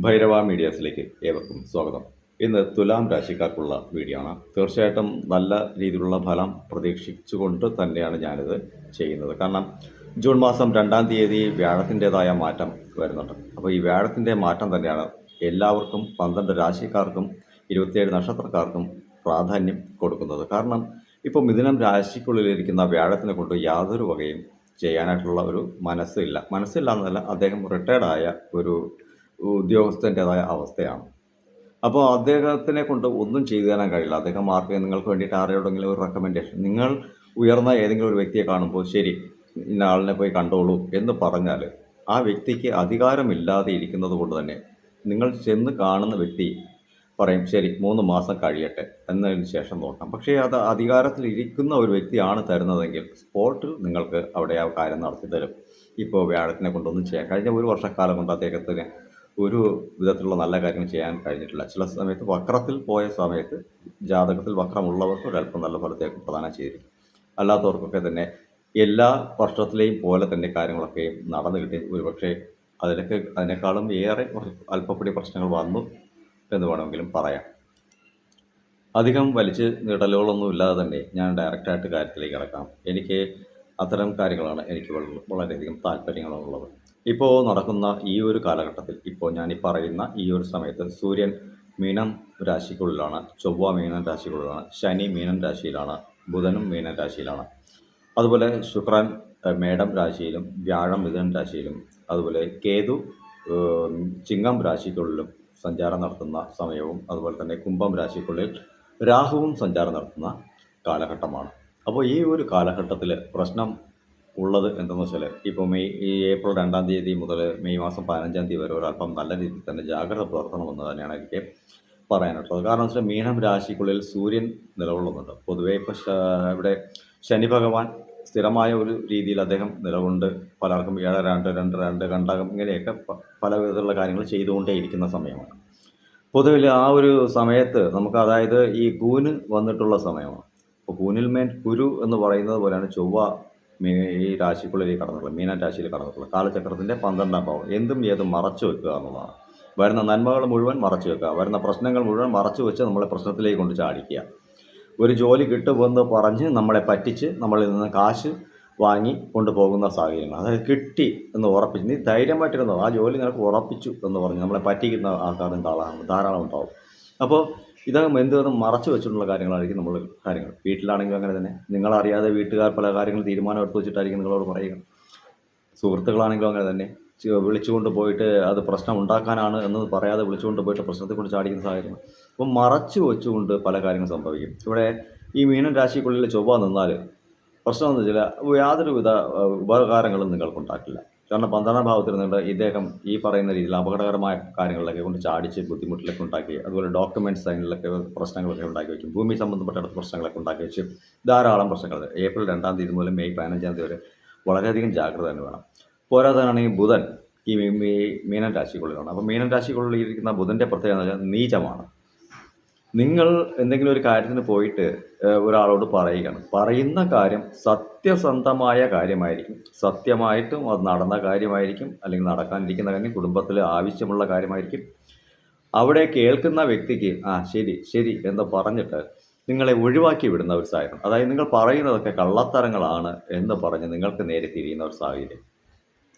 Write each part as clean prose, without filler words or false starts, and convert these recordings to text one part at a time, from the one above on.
ഭൈരവ മീഡിയാസിലേക്ക് ഏവർക്കും സ്വാഗതം. ഇന്ന് തുലാം രാശിക്കാർക്കുള്ള വീഡിയോ ആണ്. തീർച്ചയായിട്ടും നല്ല രീതിയിലുള്ള ഫലം പ്രതീക്ഷിച്ചുകൊണ്ട് തന്നെയാണ് ഞാനിത് ചെയ്യുന്നത്. കാരണം ജൂൺ മാസം 2-ാം തീയതി വ്യാഴത്തിൻ്റെതായ മാറ്റം വരുന്നുണ്ട്. അപ്പോൾ ഈ വ്യാഴത്തിൻ്റെ മാറ്റം തന്നെയാണ് എല്ലാവർക്കും 12 രാശിക്കാർക്കും 27 നക്ഷത്രക്കാർക്കും പ്രാധാന്യം കൊടുക്കുന്നത്. കാരണം ഇപ്പോൾ മിഥുനം രാശിക്കുള്ളിലിരിക്കുന്ന വ്യാഴത്തിനെ കൊണ്ട് യാതൊരു വകയും ചെയ്യാനായിട്ടുള്ള ഒരു മനസ്സില്ല എന്നല്ല, അദ്ദേഹം റിട്ടയർഡായ ഒരു ഉദ്യോഗസ്ഥൻ്റെതായ അവസ്ഥയാണ്. അപ്പോൾ അദ്ദേഹത്തിനെ കൊണ്ട് ഒന്നും ചെയ്തു തരാൻ കഴിയില്ല. അദ്ദേഹം നിങ്ങൾക്ക് വേണ്ടിയിട്ട് ആരോടെങ്കിലും ഒരു റെക്കമെൻഡേഷൻ, നിങ്ങൾ ഉയർന്ന ഏതെങ്കിലും ഒരു വ്യക്തിയെ കാണുമ്പോൾ ശരി ഇന്ന ആളിനെ പോയി കണ്ടോളൂ എന്ന് പറഞ്ഞാൽ ആ വ്യക്തിക്ക് അധികാരമില്ലാതെ ഇരിക്കുന്നത് കൊണ്ട് തന്നെ നിങ്ങൾ ചെന്ന് കാണുന്ന വ്യക്തി പറയും ശരി 3 മാസം കഴിയട്ടെ എന്നതിന് ശേഷം നോക്കാം. പക്ഷേ അത് അധികാരത്തിൽ ഇരിക്കുന്ന ഒരു വ്യക്തിയാണ് തരുന്നതെങ്കിൽ സ്പോട്ടിൽ നിങ്ങൾക്ക് അവിടെ ആ കാര്യം നടത്തി തരും. ഇപ്പോൾ വ്യാഴത്തിനെ കൊണ്ടൊന്നും ചെയ്യാൻ കഴിഞ്ഞ ഒരു വർഷക്കാലം കൊണ്ട് അദ്ദേഹത്തിന് ഒരു വിധത്തിലുള്ള നല്ല കാര്യങ്ങൾ ചെയ്യാൻ കഴിഞ്ഞിട്ടില്ല. ചില സമയത്ത് വക്രത്തിൽ പോയ സമയത്ത് ജാതകത്തിൽ വക്രമുള്ളവർക്ക് ഒരല്പം നല്ല ഫലത്തേക്ക് പ്രദാനം ചെയ്തിരിക്കും. അല്ലാത്തവർക്കൊക്കെ തന്നെ എല്ലാ വർഷത്തിലെയും പോലെ തന്നെ കാര്യങ്ങളൊക്കെയും നടന്നു കിട്ടി. ഒരുപക്ഷെ അതിനേക്കാളും ഏറെ അല്പപ്പൊടി പ്രശ്നങ്ങൾ വന്നു എന്ന് വേണമെങ്കിലും പറയാം. അധികം വലിച്ച് നീട്ടലുകളൊന്നും ഇല്ലാതെ തന്നെ ഞാൻ ഡയറക്റ്റായിട്ട് കാര്യത്തിലേക്ക് കിടക്കാം. എനിക്ക് അത്തരം കാര്യങ്ങളാണ് എനിക്ക് വളരെയധികം താല്പര്യങ്ങളുള്ളത്. ഇപ്പോൾ നടക്കുന്ന ഈ ഒരു കാലഘട്ടത്തിൽ, ഇപ്പോൾ ഞാൻ പറയുന്ന ഈ ഒരു സമയത്ത് സൂര്യൻ മീനം രാശിക്കുള്ളിലാണ്, ചൊവ്വ മീനൻ രാശിക്കുള്ളിലാണ്, ശനി മീനൻ രാശിയിലാണ്, ബുധനും മീനൻ രാശിയിലാണ്. അതുപോലെ ശുക്രൻ മേടം രാശിയിലും, വ്യാഴം മിഥുനൻ രാശിയിലും, അതുപോലെ കേതു ചിങ്ങം രാശിക്കുള്ളിലും സഞ്ചാരം നടത്തുന്ന സമയവും, അതുപോലെ തന്നെ കുംഭം രാശിക്കുള്ളിൽ രാഹുവും സഞ്ചാരം നടത്തുന്ന കാലഘട്ടമാണ്. അപ്പോൾ ഈ ഒരു കാലഘട്ടത്തിൽ പ്രശ്നം ഉള്ളത് എന്തെന്ന് വെച്ചാൽ, ഇപ്പോൾ ഏപ്രിൽ 2-ാം തീയതി മുതൽ മെയ് മാസം 15-ാം തീയതി വരെ ഒരല്പം നല്ല രീതിയിൽ തന്നെ ജാഗ്രത പുലർത്തണമെന്ന് തന്നെയാണ് എനിക്ക് പറയാനായിട്ടുള്ളത്. കാരണം വെച്ചാൽ മീനം രാശിക്കുള്ളിൽ സൂര്യൻ നിലകൊള്ളുന്നുണ്ട്. പൊതുവേ ഇപ്പോൾ ഇവിടെ ശനി ഭഗവാൻ സ്ഥിരമായ ഒരു രീതിയിൽ അദ്ദേഹം നിലകൊണ്ട് പലർക്കും 7-2-2 കണ്ടകം ഇങ്ങനെയൊക്കെ പല വിധത്തിലുള്ള കാര്യങ്ങൾ ചെയ്തുകൊണ്ടേയിരിക്കുന്ന സമയമാണ്. പൊതുവിൽ ആ ഒരു സമയത്ത് നമുക്ക്, അതായത് ഈ കൂന് വന്നിട്ടുള്ള സമയമാണ്. അപ്പോൾ കൂനിൽ മേൽ കുരു എന്ന് പറയുന്നത് പോലെയാണ് ചൊവ്വ ഈ രാശിക്കുള്ളിൽ കടന്നിട്ടുള്ളത്, മീനൻ രാശിയിൽ കടന്നിട്ടുള്ളത്. കാലചക്രത്തിൻ്റെ 12-ാം ഭാവം എന്തും ഏതും മറച്ചു വെക്കുക എന്നുള്ളതാണ്. വരുന്ന നന്മകൾ മുഴുവൻ മറച്ചു വെക്കുക, വരുന്ന പ്രശ്നങ്ങൾ മുഴുവൻ മറച്ചു വെച്ച് നമ്മളെ പ്രശ്നത്തിലേക്ക് കൊണ്ട് ചാടിക്കുക. ഒരു ജോലി കിട്ടുമെന്ന് പറഞ്ഞ് നമ്മളെ പറ്റിച്ച് നമ്മളിൽ നിന്ന് കാശ് വാങ്ങി കൊണ്ടുപോകുന്ന സാഹചര്യങ്ങൾ, അതായത് കിട്ടി എന്ന് ഉറപ്പിച്ച്, നീ ധൈര്യമായിട്ടിരുന്നോ ആ ജോലി നിനക്ക് ഉറപ്പിച്ചു എന്ന് പറഞ്ഞ് നമ്മളെ പറ്റിക്കുന്ന ആൾക്കാരും ധാരാളം ഉണ്ടാവും. അപ്പോൾ ഇതകം എന്തും മറച്ചു വെച്ചിട്ടുള്ള കാര്യങ്ങളായിരിക്കും കാര്യങ്ങൾ. വീട്ടിലാണെങ്കിലും അങ്ങനെ തന്നെ, നിങ്ങളറിയാതെ വീട്ടുകാർ പല കാര്യങ്ങൾ തീരുമാനം എടുത്തു വെച്ചിട്ടായിരിക്കും നിങ്ങളോട് പറയുക. സുഹൃത്തുക്കളാണെങ്കിലും അങ്ങനെ തന്നെ, വിളിച്ചുകൊണ്ട് പോയിട്ട് അത് പ്രശ്നം ഉണ്ടാക്കാനാണ് എന്ന് പറയാതെ വിളിച്ചുകൊണ്ട് പോയിട്ട് പ്രശ്നത്തെ കൊണ്ട് ചാടിക്കുന്ന സാഹചര്യം. അപ്പം മറച്ചു വെച്ചുകൊണ്ട് പല കാര്യങ്ങൾ സംഭവിക്കും. ഇവിടെ ഈ മീനൻ രാശിക്കുള്ളിൽ ചൊവ്വ നിന്നാൽ പ്രശ്നമെന്ന് വെച്ചാൽ യാതൊരുവിധ ഉപകാരങ്ങളും നിങ്ങൾക്കുണ്ടാക്കില്ല. കാരണം 12-ാം ഭാവത്തിൽ നിന്നുകൊണ്ട് ഇദ്ദേഹം ഈ പറയുന്ന രീതിയിൽ അപകടകരമായ കാര്യങ്ങളിലൊക്കെ കൊണ്ട് ചാടിച്ച് ബുദ്ധിമുട്ടിലൊക്കെ ഉണ്ടാക്കി, അതുപോലെ ഡോക്യുമെൻറ്റ് സൈനിലൊക്കെ പ്രശ്നങ്ങളൊക്കെ ഉണ്ടാക്കി വെക്കും, ഭൂമി സംബന്ധപ്പെട്ട പ്രശ്നങ്ങളൊക്കെ ഉണ്ടാക്കി വെച്ച് ധാരാളം പ്രശ്നങ്ങൾ. ഏപ്രിൽ 2-ാം തീയതി മുതൽ മെയ് 15-ാം തീയതി വരെ വളരെയധികം ജാഗ്രത തന്നെ വേണം. പോരാത്തതാണെങ്കിൽ ബുധൻ ഈ മീനൻ രാശിക്കുള്ളിലാണ്. അപ്പോൾ മീനൻ രാശിക്കുള്ളിൽ ഇരിക്കുന്ന ബുധൻ്റെ പ്രത്യേകത എന്ന് വെച്ചാൽ നീചമാണ്. നിങ്ങൾ എന്തെങ്കിലും ഒരു കാര്യത്തിന് പോയിട്ട് ഒരാളോട് പറയുന്ന കാര്യം സത്യസന്ധമായ കാര്യമായിരിക്കും, സത്യമായിട്ടും അത് നടന്ന കാര്യമായിരിക്കും, അല്ലെങ്കിൽ നടക്കാനിരിക്കുന്ന കാര്യം, കുടുംബത്തിൽ ആവശ്യമുള്ള കാര്യമായിരിക്കും. അവിടെ കേൾക്കുന്ന വ്യക്തിക്ക് ശരി ശരി എന്ന് പറഞ്ഞിട്ട് നിങ്ങളെ ഒഴിവാക്കി വിടുന്ന ഒരു സാഹചര്യം, അതായത് നിങ്ങൾ പറയുന്നതൊക്കെ കള്ളത്തരങ്ങളാണ് എന്ന് പറഞ്ഞ് നിങ്ങൾക്ക് നേരെ തിരിയുന്ന ഒരു സാഹചര്യം.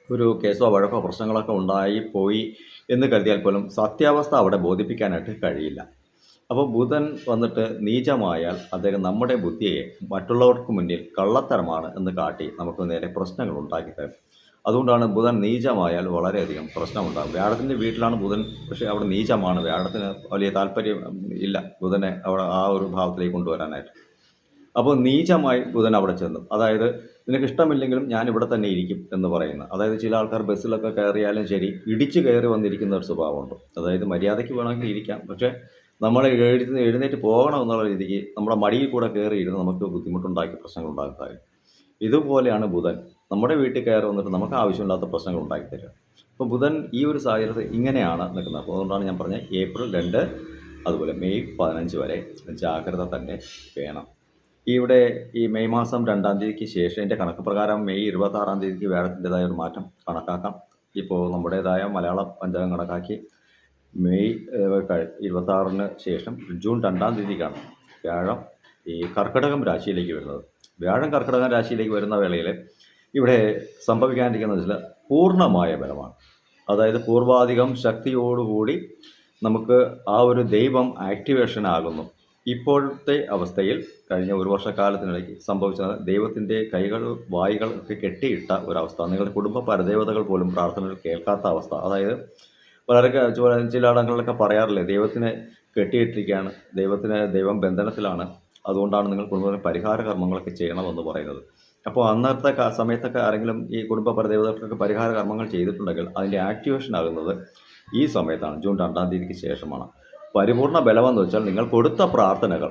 ഒരു കേസോ വഴക്കോ പ്രശ്നങ്ങളൊക്കെ ഉണ്ടായി പോയി എന്ന് കരുതിയാൽ പോലും സത്യാവസ്ഥ അവിടെ ബോധിപ്പിക്കാനായിട്ട് കഴിയില്ല. അപ്പോൾ ബുധൻ വന്നിട്ട് നീചമായാൽ അദ്ദേഹം നമ്മുടെ ബുദ്ധിയെ മറ്റുള്ളവർക്ക് മുന്നിൽ കള്ളത്തരമാണ് എന്ന് കാട്ടി നമുക്ക് നേരെ പ്രശ്നങ്ങൾ ഉണ്ടാക്കി തരും. അതുകൊണ്ടാണ് ബുധൻ നീചമായാൽ വളരെയധികം പ്രശ്നമുണ്ടാകും. വ്യാഴത്തിൻ്റെ വീട്ടിലാണ് ബുധൻ, പക്ഷേ അവിടെ നീചമാണ്. വ്യാഴത്തിന് വലിയ താല്പര്യം ഇല്ല ബുധനെ അവിടെ ആ ഒരു ഭാവത്തിലേക്ക് കൊണ്ടുവരാനായിട്ട്. അപ്പോൾ നീചമായി ബുധൻ അവിടെ ചെന്നു, അതായത് നിനക്ക് ഇഷ്ടമില്ലെങ്കിലും ഞാൻ ഇവിടെ തന്നെ ഇരിക്കും എന്ന് പറയുന്നത്. അതായത് ചില ആൾക്കാർ ബസ്സിലൊക്കെ കയറിയാലും ശരി ഇടിച്ച് കയറി വന്നിരിക്കുന്ന ഒരു സ്വഭാവമുണ്ട്. അതായത് മര്യാദയ്ക്ക് വേണമെങ്കിൽ ഇരിക്കാം, പക്ഷേ നമ്മൾ എഴുന്നേറ്റ് പോകണം എന്നുള്ള രീതിക്ക് നമ്മുടെ മടിയിൽ കൂടെ കയറി ഇരുന്ന് നമുക്ക് ബുദ്ധിമുട്ടുണ്ടാക്കി പ്രശ്നങ്ങൾ ഉണ്ടാക്കുക. ഇതുപോലെയാണ് ബുധൻ നമ്മുടെ വീട്ടിൽ കയറി വന്നിട്ട് നമുക്ക് ആവശ്യമില്ലാത്ത പ്രശ്നങ്ങൾ ഉണ്ടാക്കി തരിക. അപ്പോൾ ബുധൻ ഈ ഒരു സാഹചര്യത്തിൽ ഇങ്ങനെയാണ് നിൽക്കുന്നത്. അപ്പോൾ അതുകൊണ്ടാണ് ഞാൻ പറഞ്ഞത് ഏപ്രിൽ 2 അതുപോലെ മെയ് 15 വരെ ജാഗ്രത തന്നെ വേണം. ഇവിടെ ഈ മെയ് മാസം 2-ാം തീയതിക്ക് ശേഷം എൻ്റെ കണക്ക് പ്രകാരം മെയ് 26-ാം തീയതിക്ക് വ്യാഴത്തിൻ്റെതായ ഒരു മാറ്റം കണക്കാക്കാം. ഇപ്പോൾ നമ്മുടേതായ മലയാള പഞ്ചാംഗം കണക്കാക്കി മെയ് 26-ന് ശേഷം ജൂൺ 2-ാം തീയതിക്കാണ് വ്യാഴം ഈ കർക്കിടകം രാശിയിലേക്ക് വരുന്നത്. വ്യാഴം കർക്കിടകം രാശിയിലേക്ക് വരുന്ന വേളയിൽ ഇവിടെ സംഭവിക്കാനിരിക്കുന്നത് വെച്ചാൽ പൂർണ്ണമായ ബലമാണ്. അതായത് പൂർവാധികം ശക്തിയോടുകൂടി നമുക്ക് ആ ഒരു ദൈവം ആക്ടിവേഷൻ ആകുന്നു. ഇപ്പോഴത്തെ അവസ്ഥയിൽ കഴിഞ്ഞ ഒരു വർഷക്കാലത്തിനിടയ്ക്ക് സംഭവിച്ചത് ദൈവത്തിൻ്റെ കൈകൾ വായികൾ ഒക്കെ കെട്ടിയിട്ട ഒരവസ്ഥ. നിങ്ങളുടെ കുടുംബ പരദേവതകൾ പോലും പ്രാർത്ഥനകൾ കേൾക്കാത്ത അവസ്ഥ. അതായത് വളരെ ചിലയിടങ്ങളിലൊക്കെ പറയാറില്ലേ, ദൈവത്തിനെ കെട്ടിയിട്ടിരിക്കുകയാണ്, ദൈവം ബന്ധനത്തിലാണ്, അതുകൊണ്ടാണ് നിങ്ങൾ കുടുംബത്തിന് പരിഹാര കർമ്മങ്ങളൊക്കെ ചെയ്യണമെന്ന് പറയുന്നത്. അപ്പോൾ അന്നത്തെ സമയത്തൊക്കെ ആരെങ്കിലും ഈ കുടുംബ പരദേവതകൾക്ക് പരിഹാര കർമ്മങ്ങൾ ചെയ്തിട്ടുണ്ടെങ്കിൽ അതിൻ്റെ ആക്ടിവേഷൻ ആകുന്നത് ഈ സമയത്താണ്, ജൂൺ 2-ാം തീയതിക്ക് ശേഷമാണ്. പരിപൂർണ്ണ ബലമെന്ന് വെച്ചാൽ നിങ്ങൾ കൊടുത്ത പ്രാർത്ഥനകൾ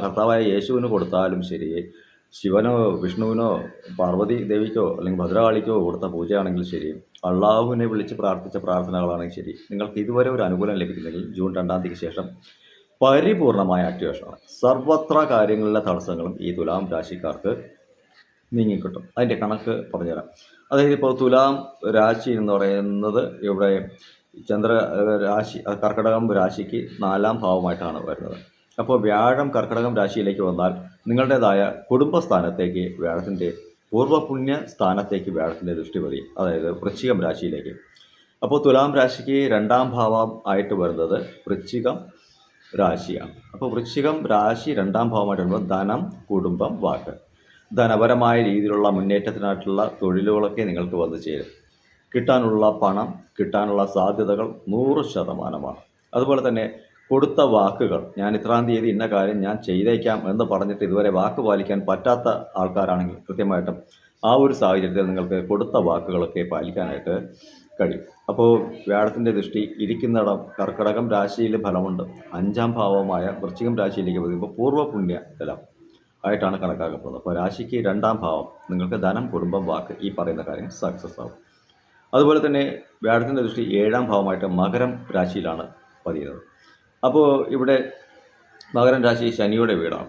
കർത്താവായ യേശുവിന് കൊടുത്താലും ശരി, ശിവനോ വിഷ്ണുവിനോ പാർവതി ദേവിക്കോ അല്ലെങ്കിൽ ഭദ്രകാളിക്കോ കൊടുത്ത പൂജയാണെങ്കിൽ ശരി, അള്ളാഹുവിനെ വിളിച്ച് പ്രാർത്ഥിച്ച പ്രാർത്ഥനകളാണെങ്കിൽ ശരി, നിങ്ങൾക്ക് ഇതുവരെ ഒരു അനുകൂലം ലഭിക്കുന്നെങ്കിൽ ജൂൺ 2-ാം തീയതിക്ക് ശേഷം പരിപൂർണമായ ആക്ടിവേഷനാണ്. സർവത്ര കാര്യങ്ങളിലെ തടസ്സങ്ങളും ഈ തുലാം രാശിക്കാർക്ക് നീങ്ങിക്കിട്ടും. അതിൻ്റെ കണക്ക് പറഞ്ഞുതരാം. അതായത് ഇപ്പോൾ തുലാം രാശി എന്ന് പറയുന്നത് ഇവിടെ രാശി കർക്കിടകം രാശിക്ക് 4-ാം ഭാവമായിട്ടാണ് വരുന്നത്. അപ്പോൾ വ്യാഴം കർക്കിടകം രാശിയിലേക്ക് വന്നാൽ നിങ്ങളുടേതായ കുടുംബസ്ഥാനത്തേക്ക് വ്യാഴത്തിൻ്റെ പൂർവ്വപുണ്യ സ്ഥാനത്തേക്ക് വ്യാഴത്തിൻ്റെ ദൃഷ്ടി പതിയും, അതായത് വൃശ്ചികം രാശിയിലേക്ക്. അപ്പോൾ തുലാം രാശിക്ക് 2-ാം ഭാവം ആയിട്ട് വരുന്നത് വൃശ്ചികം രാശിയാണ്. അപ്പോൾ വൃശ്ചികം രാശി 2-ാം ഭാവമായിട്ട് വരുമ്പോൾ ധനം, കുടുംബം, വാക്ക്, ധനപരമായ രീതിയിലുള്ള മുന്നേറ്റത്തിനായിട്ടുള്ള തൊഴിലുകളൊക്കെ നിങ്ങൾക്ക് വന്നു ചേരും. കിട്ടാനുള്ള പണം, കിട്ടാനുള്ള സാധ്യതകൾ 100%. അതുപോലെ തന്നെ കൊടുത്ത വാക്കുകൾ, ഞാൻ ഇത്രാം തീയതി ഇന്ന കാര്യം ഞാൻ ചെയ്തേക്കാം എന്ന് പറഞ്ഞിട്ട് ഇതുവരെ വാക്ക് പാലിക്കാൻ പറ്റാത്ത ആൾക്കാരാണെങ്കിൽ കൃത്യമായിട്ടും ആ ഒരു സാഹചര്യത്തിൽ നിങ്ങൾക്ക് കൊടുത്ത വാക്കുകളൊക്കെ പാലിക്കാനായിട്ട് കഴിയും. അപ്പോൾ വ്യാഴത്തിൻ്റെ ദൃഷ്ടി ഇരിക്കുന്നിടം കർക്കിടകം രാശിയിൽ ഫലമുണ്ട്. 5-ാം ഭാവമായ വൃശ്ചികം രാശിയിലേക്ക് വരുമ്പോൾ പൂർവ്വപുണ്യ ബലം ആയിട്ടാണ് കണക്കാക്കപ്പെടുന്നത്. അപ്പോൾ രാശിക്ക് 2-ാം ഭാവം നിങ്ങൾക്ക് ധനം, കുടുംബം, വാക്ക്, ഈ പറയുന്ന കാര്യം സക്സസ് ആവും. അതുപോലെ തന്നെ വ്യാഴത്തിൻ്റെ ദൃഷ്ടി 7-ാം ഭാവമായിട്ട് മകരം രാശിയിലാണ് പതിയുന്നത്. അപ്പോൾ ഇവിടെ മകരം രാശി ശനിയുടെ വീടാണ്.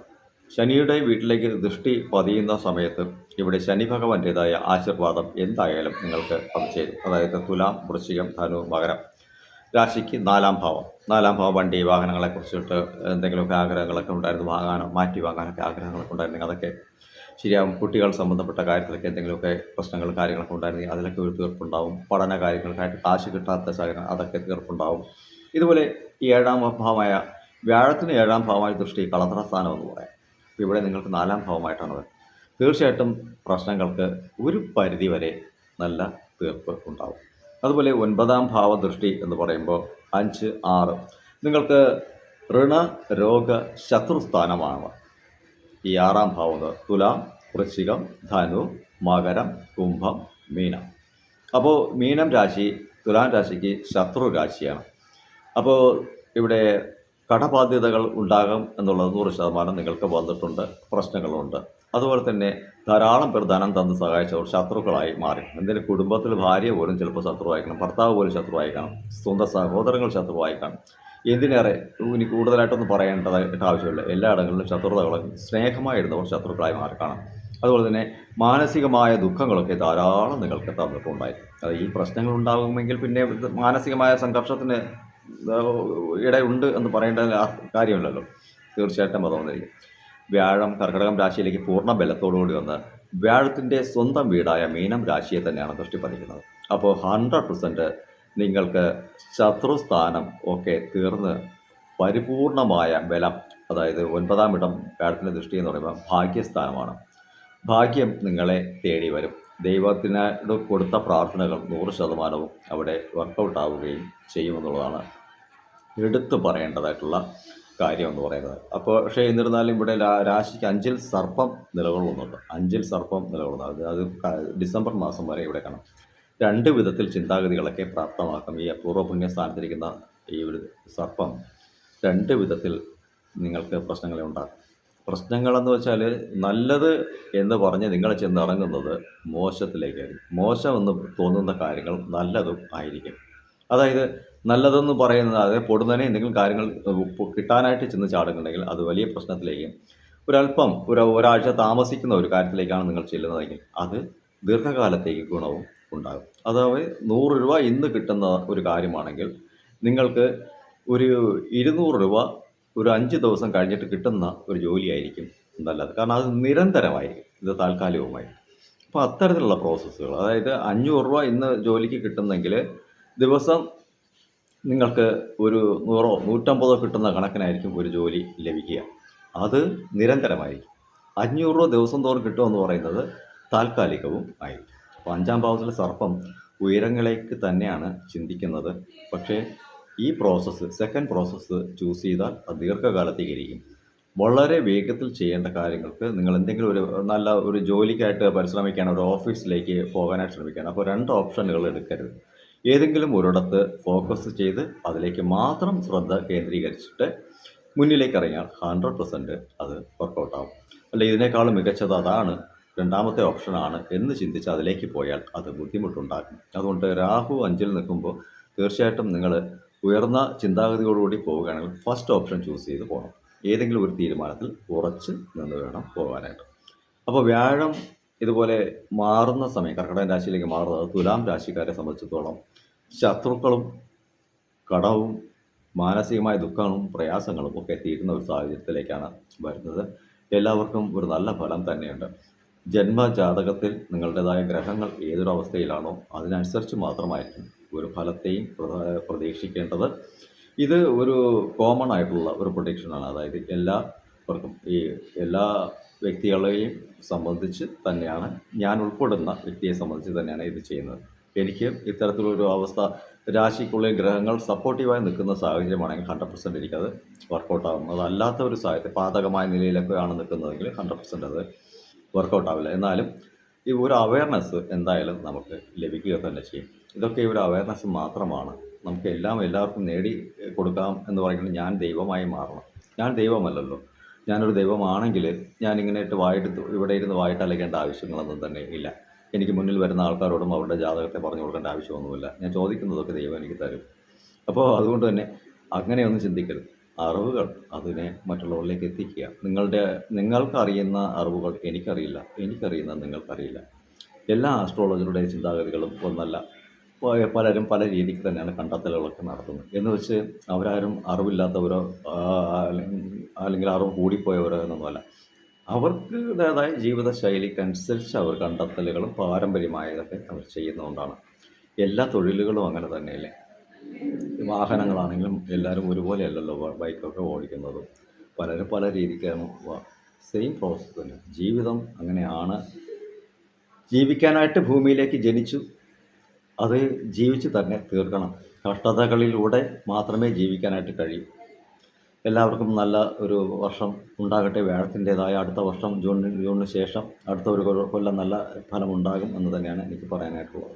ശനിയുടെ വീട്ടിലേക്ക് ദൃഷ്ടി പതിയുന്ന സമയത്ത് ഇവിടെ ശനി ഭഗവാന്റേതായ ആശീർവാദം എന്തായാലും നിങ്ങൾക്ക് അത് ചേരും. അതായത് തുലാം, വൃശ്ചികം, ധനു, മകരം രാശിക്ക് 4-ാം ഭാവം. 4-ാം ഭാവം വണ്ടി വാഹനങ്ങളെ കുറിച്ചിട്ട് എന്തെങ്കിലുമൊക്കെ ആഗ്രഹങ്ങളൊക്കെ ഉണ്ടായിരുന്നു, മാറ്റി വാങ്ങാനൊക്കെ ആഗ്രഹങ്ങളൊക്കെ ഉണ്ടായിരുന്നെങ്കിൽ അതൊക്കെ ശരിയാവും. കുട്ടികൾ സംബന്ധപ്പെട്ട കാര്യത്തിലൊക്കെ എന്തെങ്കിലുമൊക്കെ പ്രശ്നങ്ങൾ കാര്യങ്ങളൊക്കെ ഉണ്ടായിരുന്നെങ്കിൽ അതിലൊക്കെ ഒരു തീർപ്പുണ്ടാവും. പഠന കാര്യങ്ങൾക്കായിട്ട് കാശ് കിട്ടാത്ത സാഹചര്യം, അതൊക്കെ തീർപ്പുണ്ടാവും. ഇതുപോലെ ഈ 7-ാം ഭാവമായ വ്യാഴത്തിന് 7-ാം ഭാവമായ ദൃഷ്ടി കളത്രസ്ഥാനം എന്ന് പറയാം. ഇവിടെ നിങ്ങൾക്ക് 4-ാം ഭാവമായിട്ടാണ് വരുന്നത്. തീർച്ചയായിട്ടും പ്രശ്നങ്ങൾക്ക് ഒരു പരിധി വരെ നല്ല തീർപ്പ് ഉണ്ടാവും. അതുപോലെ 9-ാം ഭാവ ദൃഷ്ടി എന്ന് പറയുമ്പോൾ 5, 6 നിങ്ങൾക്ക് ഋണ, രോഗ, ശത്രുസ്ഥാനമാണ്. ഈ 6-ാം ഭാവം തുലാം, വൃശ്ചികം, ധനു, മകരം, കുംഭം, മീനം. അപ്പോൾ മീനം രാശി തുലാം രാശിക്ക് ശത്രു രാശിയാണ്. അപ്പോൾ ഇവിടെ കടബാധ്യതകൾ ഉണ്ടാകും എന്നുള്ളത് 100% നിങ്ങൾക്ക് വന്നിട്ടുണ്ട്, പ്രശ്നങ്ങളുണ്ട്. അതുപോലെ തന്നെ ധാരാളം പേർ ധനം തന്ന് സഹായിച്ചവർ ശത്രുക്കളായി മാറി. എന്തെങ്കിലും കുടുംബത്തിൽ ഭാര്യ പോലും ചിലപ്പോൾ ശത്രുവായിക്കണം, ഭർത്താവ് പോലും ശത്രുവായിക്കണം, സ്വന്തം സഹോദരങ്ങൾ ശത്രുവായിക്കണം. എന്തിനേറെ ഇനി കൂടുതലായിട്ടൊന്നും പറയേണ്ടതായിട്ട് ആവശ്യമില്ല. എല്ലായിടങ്ങളിലും ശത്രുതകളും സ്നേഹമായിരുന്നവർ ശത്രുക്കളായി മാറിക്കാണാം. അതുപോലെ തന്നെ മാനസികമായ ദുഃഖങ്ങളൊക്കെ ധാരാളം നിങ്ങൾക്ക് തന്നിട്ടുണ്ടായി. അത് ഈ പ്രശ്നങ്ങൾ ഉണ്ടാകുമെങ്കിൽ പിന്നെ മാനസികമായ സംഘർഷത്തിന് ഇടയുണ്ട് എന്ന് പറയേണ്ട കാര്യമില്ലല്ലോ. തീർച്ചയായിട്ടും അത് വന്നിരിക്കും. വ്യാഴം കർക്കിടകം രാശിയിലേക്ക് പൂർണ്ണ ബലത്തോടുകൂടി വന്ന് വ്യാഴത്തിൻ്റെ സ്വന്തം വീടായ മീനം രാശിയെ തന്നെയാണ് ദൃഷ്ടി പതിക്കുന്നത്. അപ്പോൾ 100% നിങ്ങൾക്ക് ശത്രുസ്ഥാനം ഒക്കെ തീർന്ന് പരിപൂർണമായ ബലം, അതായത് 9-ാം ഇടം വ്യാഴത്തിൻ്റെ ദൃഷ്ടി എന്ന് പറയുമ്പോൾ ഭാഗ്യസ്ഥാനമാണ്. ഭാഗ്യം നിങ്ങളെ തേടി വരും. ദൈവത്തിനോട് കൊടുത്ത പ്രാർത്ഥനകൾ 100% അവിടെ വർക്കൗട്ട് ആവുകയും ചെയ്യുമെന്നുള്ളതാണ് എടുത്തു പറയേണ്ടതായിട്ടുള്ള കാര്യം എന്ന് പറയുന്നത്. അപ്പോൾ പക്ഷേ എന്നിരുന്നാലും ഇവിടെ രാശിക്ക് 5-ൽ സർപ്പം നിലകൊള്ളുന്നുണ്ട്. 5-ൽ സർപ്പം നിലകൊള്ളുന്നത് അത് ഡിസംബർ മാസം വരെ ഇവിടെ കാണാം. 2 വിധത്തിൽ ചിന്താഗതികളൊക്കെ പ്രാപ്തമാക്കും. ഈ പൂർവ്വപുണ്യ സ്ഥാനത്തിരിക്കുന്ന ഈ ഒരു സർപ്പം 2 വിധത്തിൽ നിങ്ങൾക്ക് പ്രശ്നങ്ങളെ ഉണ്ടാക്കും. പ്രശ്നങ്ങളെന്ന് വെച്ചാൽ നല്ലത് എന്ന് പറഞ്ഞ് നിങ്ങൾ ചെന്നിറങ്ങുന്നത് മോശത്തിലേക്കായിരിക്കും. മോശമെന്ന് തോന്നുന്ന കാര്യങ്ങൾ നല്ലതും ആയിരിക്കും. അതായത് നല്ലതെന്ന് പറയുന്നത് അത് പൊടുന്നനെ എന്തെങ്കിലും കാര്യങ്ങൾ കിട്ടാനായിട്ട് ചെന്ന് ചാടുന്നുണ്ടെങ്കിൽ അത് വലിയ പ്രശ്നത്തിലേക്കും ഒരല്പം ഒരാഴ്ച താമസിക്കുന്ന ഒരു കാര്യത്തിലേക്കാണ് നിങ്ങൾ ചെല്ലുന്നതെങ്കിൽ അത് ദീർഘകാലത്തേക്ക് ഗുണവും ഉണ്ടാകും. അതായത് 100 രൂപ ഇന്ന് കിട്ടുന്ന ഒരു കാര്യമാണെങ്കിൽ നിങ്ങൾക്ക് ഒരു 200 രൂപ ഒരു 5 ദിവസം കഴിഞ്ഞിട്ട് കിട്ടുന്ന ഒരു ജോലിയായിരിക്കും നല്ലത്. കാരണം അത് നിരന്തരമായിരിക്കും. ഇത് താൽക്കാലികവുമായി. അപ്പോൾ അത്തരത്തിലുള്ള പ്രോസസ്സുകൾ, അതായത് 500 രൂപ ഇന്ന് ജോലിക്ക് കിട്ടുന്നെങ്കിൽ ദിവസം നിങ്ങൾക്ക് ഒരു 100ഓ 150ഓ കിട്ടുന്ന കണക്കിനായിരിക്കും ഒരു ജോലി ലഭിക്കുക. അത് നിരന്തരമായിരിക്കും. 500 രൂപ ദിവസം തോറും കിട്ടുമെന്ന് പറയുന്നത് താൽക്കാലികവും ആയിരിക്കും. അപ്പോൾ 5-ാം ഭാവത്തിലെ സർപ്പം ഉയരങ്ങളിലേക്ക് തന്നെയാണ് ചിന്തിക്കുന്നത്. പക്ഷേ ഈ പ്രോസസ്സ്, സെക്കൻഡ് പ്രോസസ്സ് ചൂസ് ചെയ്താൽ അത് ദീർഘകാലത്തേക്കിരിക്കും. വളരെ വേഗത്തിൽ ചെയ്യേണ്ട കാര്യങ്ങൾക്ക് നിങ്ങൾ എന്തെങ്കിലും നല്ല ഒരു ജോലിക്കായിട്ട് പരിശ്രമിക്കുകയാണ്, ഒരു ഓഫീസിലേക്ക് പോകാനായിട്ട് ശ്രമിക്കുകയാണ്. അപ്പോൾ 2 ഓപ്ഷനുകൾ എടുക്കരുത്. ഏതെങ്കിലും ഒരിടത്ത് ഫോക്കസ് ചെയ്ത് അതിലേക്ക് മാത്രം ശ്രദ്ധ കേന്ദ്രീകരിച്ചിട്ട് മുന്നിലേക്ക് ഇറങ്ങിയാൽ 100% അത് വർക്കൗട്ടാവും. അല്ല ഇതിനേക്കാളും മികച്ചത് അതാണ്, രണ്ടാമത്തെ ഓപ്ഷനാണ് എന്ന് ചിന്തിച്ച് അതിലേക്ക് പോയാൽ അത് ബുദ്ധിമുട്ടുണ്ടാക്കും. അതുകൊണ്ട് രാഹു 5-ൽ നിൽക്കുമ്പോൾ തീർച്ചയായിട്ടും നിങ്ങൾ ഉയർന്ന ചിന്താഗതിയോടുകൂടി പോവുകയാണെങ്കിൽ ഫസ്റ്റ് ഓപ്ഷൻ ചൂസ് ചെയ്ത് പോകണം. ഏതെങ്കിലും ഒരു തീരുമാനത്തിൽ ഉറച്ച് നിന്ന് വേണം പോകാനായിട്ട്. അപ്പോൾ വ്യാഴം ഇതുപോലെ മാറുന്ന സമയം, കർക്കിടക രാശിയിലേക്ക് മാറുന്നത് തുലാം രാശിക്കാരെ സംബന്ധിച്ചിടത്തോളം ശത്രുക്കളും കടവും മാനസികമായ ദുഃഖങ്ങളും പ്രയാസങ്ങളും ഒക്കെ തീരുന്ന ഒരു സാഹചര്യത്തിലേക്കാണ് വരുന്നത്. എല്ലാവർക്കും ഒരു നല്ല ഫലം തന്നെയുണ്ട്. ജന്മജാതകത്തിൽ നിങ്ങളുടേതായ ഗ്രഹങ്ങൾ ഏതൊരു അവസ്ഥയിലാണോ അതിനനുസരിച്ച് മാത്രമായിരിക്കും ഒരു ഫലത്തെയും പ്രതീക്ഷിക്കേണ്ടത്. ഇത് ഒരു കോമൺ ആയിട്ടുള്ള ഒരു പ്രൊഡിക്ഷനാണ്. അതായത് എല്ലാവർക്കും, ഈ എല്ലാ വ്യക്തികളെയും സംബന്ധിച്ച് തന്നെയാണ്, ഞാൻ ഉൾപ്പെടുന്ന വ്യക്തിയെ സംബന്ധിച്ച് തന്നെയാണ് ഇത് ചെയ്യുന്നത്. എനിക്ക് ഇത്തരത്തിലൊരു അവസ്ഥ, രാശിക്കുള്ളിൽ ഗ്രഹങ്ങൾ സപ്പോർട്ടീവായി നിൽക്കുന്ന സാഹചര്യമാണെങ്കിൽ 100% എനിക്കത് വർക്കൗട്ടാകും. അതല്ലാത്ത ഒരു സാഹചര്യം, പാതകമായ നിലയിലൊക്കെയാണ് നിൽക്കുന്നതെങ്കിൽ 100% അത് വർക്കൗട്ടാവില്ല. എന്നാലും ഈ ഒരു അവയർനെസ് എന്തായാലും നമുക്ക് ലഭിക്കുക തന്നെ ചെയ്യും. ഇതൊക്കെ ഒരു അവയർനെസ് മാത്രമാണ്. നമുക്ക് എല്ലാവർക്കും നേടി കൊടുക്കാം എന്ന് പറയുന്നത് ഞാൻ ദൈവമായി മാറണം. ഞാൻ ദൈവമല്ലല്ലോ. ഞാനൊരു ദൈവമാണെങ്കിൽ ഞാനിങ്ങനെ ഇവിടെ ഇരുന്ന് വായിട്ടലയ്ക്കേണ്ട ആവശ്യങ്ങളൊന്നും തന്നെ ഇല്ല. എനിക്ക് മുന്നിൽ വരുന്ന ആൾക്കാരോടും അവരുടെ ജാതകത്തെ പറഞ്ഞു കൊടുക്കേണ്ട ആവശ്യമൊന്നുമില്ല. ഞാൻ ചോദിക്കുന്നതൊക്കെ ദൈവം എനിക്ക് തരും. അപ്പോൾ അതുകൊണ്ട് തന്നെ അങ്ങനെയൊന്നും ചിന്തിക്കരുത്. അറിവുകൾ അതിനെ മറ്റുള്ളവരിലേക്ക് എത്തിക്കുക. നിങ്ങൾക്കറിയുന്ന അറിവുകൾ എനിക്കറിയില്ല, എനിക്കറിയുന്നത് നിങ്ങൾക്കറിയില്ല. എല്ലാ ആസ്ട്രോളജറുടെയും ചിന്താഗതികളും ഒന്നല്ല. പലരും പല രീതിക്ക് തന്നെയാണ് കണ്ടെത്തലുകളൊക്കെ നടത്തുന്നത്. എന്ന് വെച്ച് അവരാരും അറിവില്ലാത്തവരോ അല്ലെങ്കിൽ അറിവ് കൂടിപ്പോയവരോ എന്നൊന്നുമല്ല. അവർക്കുടേതായ ജീവിതശൈലിക്കനുസരിച്ച് അവർ കണ്ടെത്തലുകളും പാരമ്പര്യമായതൊക്കെ അവർ ചെയ്യുന്നതുകൊണ്ടാണ്. എല്ലാ തൊഴിലുകളും അങ്ങനെ തന്നെയല്ലേ. വാഹനങ്ങളാണെങ്കിലും എല്ലാവരും ഒരുപോലെയല്ലല്ലോ ബൈക്കൊക്കെ ഓടിക്കുന്നത്. പലരും പല രീതിക്കാണ്. സെയിം പ്രോസസ്സ് തന്നെ. ജീവിതം അങ്ങനെയാണ്. ജീവിക്കാനായിട്ട് ഭൂമിയിലേക്ക് ജനിച്ചു, അത് ജീവിച്ച് തന്നെ തീർക്കണം. കഷ്ടതകളിലൂടെ മാത്രമേ ജീവിക്കാനായിട്ട് കഴിയൂ. എല്ലാവർക്കും നല്ല ഒരു വർഷം ഉണ്ടാകട്ടെ. വ്യാഴത്തിൻ്റേതായ അടുത്ത വർഷം ജൂണിന് ശേഷം അടുത്ത ഒരു കൊല്ലം നല്ല ഫലമുണ്ടാകും എന്ന് തന്നെയാണ് എനിക്ക് പറയാനായിട്ടുള്ളത്.